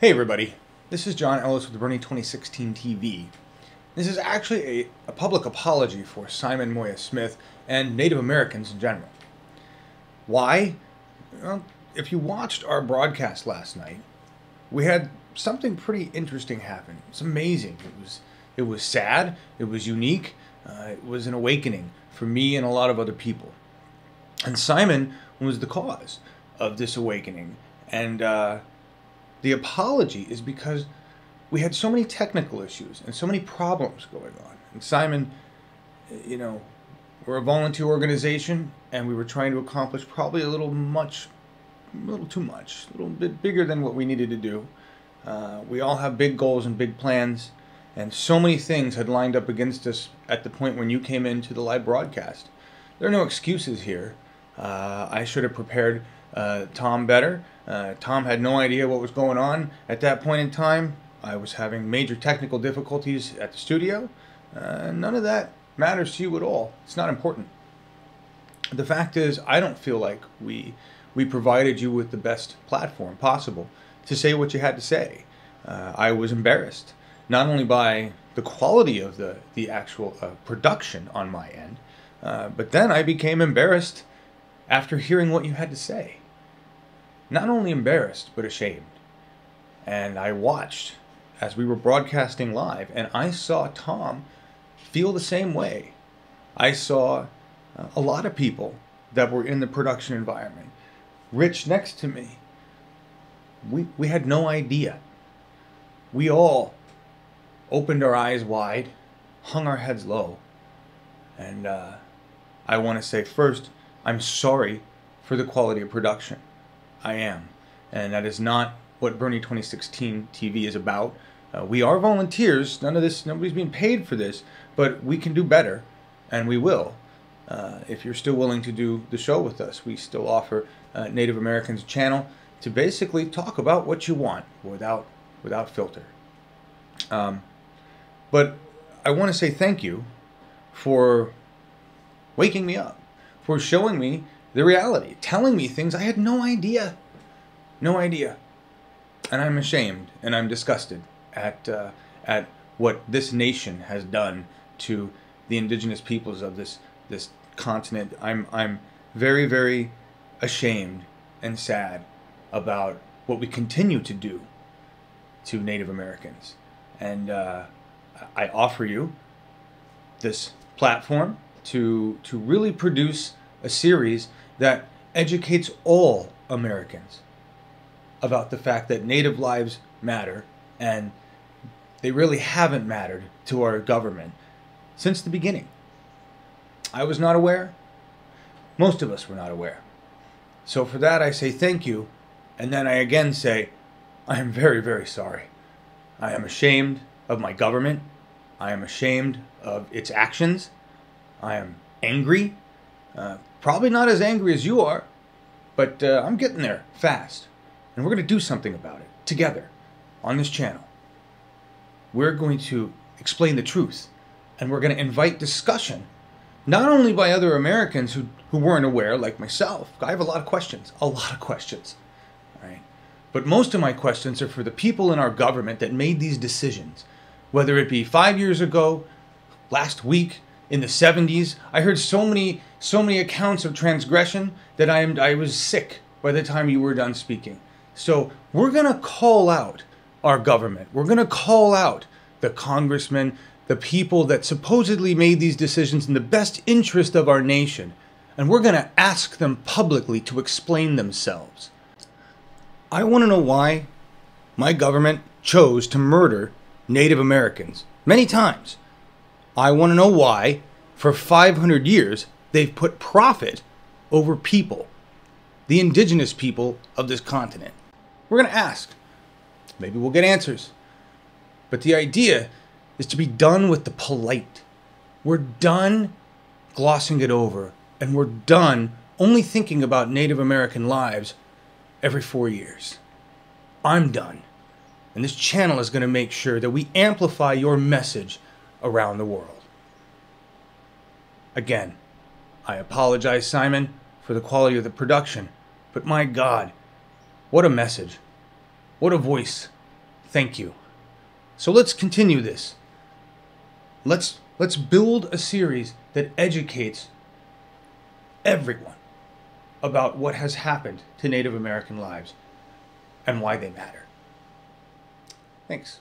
Hey everybody, this is John Ellis with Bernie 2016 TV. This is actually a public apology for Simon Moya-Smith and Native Americans in general. Why? Well, if you watched our broadcast last night, we had something pretty interesting happen. It's amazing. It was sad, it was unique, it was an awakening for me and a lot of other people. And Simon was the cause of this awakening. And the apology is because we had so many technical issues and so many problems going on. And Simon, we're a volunteer organization, and we were trying to accomplish probably a little too much, a little bit bigger than what we needed to do. We all have big goals and big plans, and so many things had lined up against us at the point when you came into the live broadcast. There are no excuses here. I should have prepared Tom better. Tom had no idea what was going on at that point in time. I was having major technical difficulties at the studio. None of that matters to you at all. It's not important. The fact is, I don't feel like we provided you with the best platform possible to say what you had to say. I was embarrassed, not only by the quality of the actual production on my end, but then I became embarrassed after hearing what you had to say. Not only embarrassed, but ashamed. And I watched as we were broadcasting live, and I saw Tom feel the same way. I saw a lot of people that were in the production environment. Rich next to me. We had no idea. We all opened our eyes wide, hung our heads low. And I want to say first, I'm sorry for the quality of production. I am. And that is not what Bernie 2016 TV is about. We are volunteers. Nobody's being paid for this, but we can do better, and we will. If you're still willing to do the show with us, we still offer Native Americans a channel to basically talk about what you want without filter. But I want to say thank you for waking me up, for showing me the reality, telling me things I had no idea. No idea. And I'm ashamed and I'm disgusted at what this nation has done to the indigenous peoples of this continent. I'm very, very ashamed and sad about what we continue to do to Native Americans. And I offer you this platform to really produce a series that educates all Americans about the fact that Native lives matter, and they really haven't mattered to our government since the beginning. I was not aware. Most of us were not aware. So for that I say thank you, and then I again say I am very, very sorry. I am ashamed of my government. I am ashamed of its actions. I am angry. Probably not as angry as you are, but I'm getting there fast. And we're going to do something about it together on this channel. We're going to explain the truth, and we're going to invite discussion, not only by other Americans who weren't aware, like myself. I have a lot of questions, right? But most of my questions are for the people in our government that made these decisions, whether it be 5 years ago, last week, in the 70s. I heard so many accounts of transgression that I was sick by the time you were done speaking. So we're going to call out our government. We're going to call out the congressmen, the people that supposedly made these decisions in the best interest of our nation. And we're going to ask them publicly to explain themselves. I want to know why my government chose to murder Native Americans many times. I want to know why, for 500 years, they've put profit over people, the indigenous people of this continent. We're going to ask. Maybe we'll get answers. But the idea is to be done with the polite. We're done glossing it over, and we're done only thinking about Native American lives every 4 years. I'm done. And this channel is going to make sure that we amplify your message around the world. Again, I apologize, Simon, for the quality of the production, but my God, what a message. What a voice Thank you. So let's continue this. Let's build a series that educates everyone about what has happened to Native American lives and why they matter. Thanks.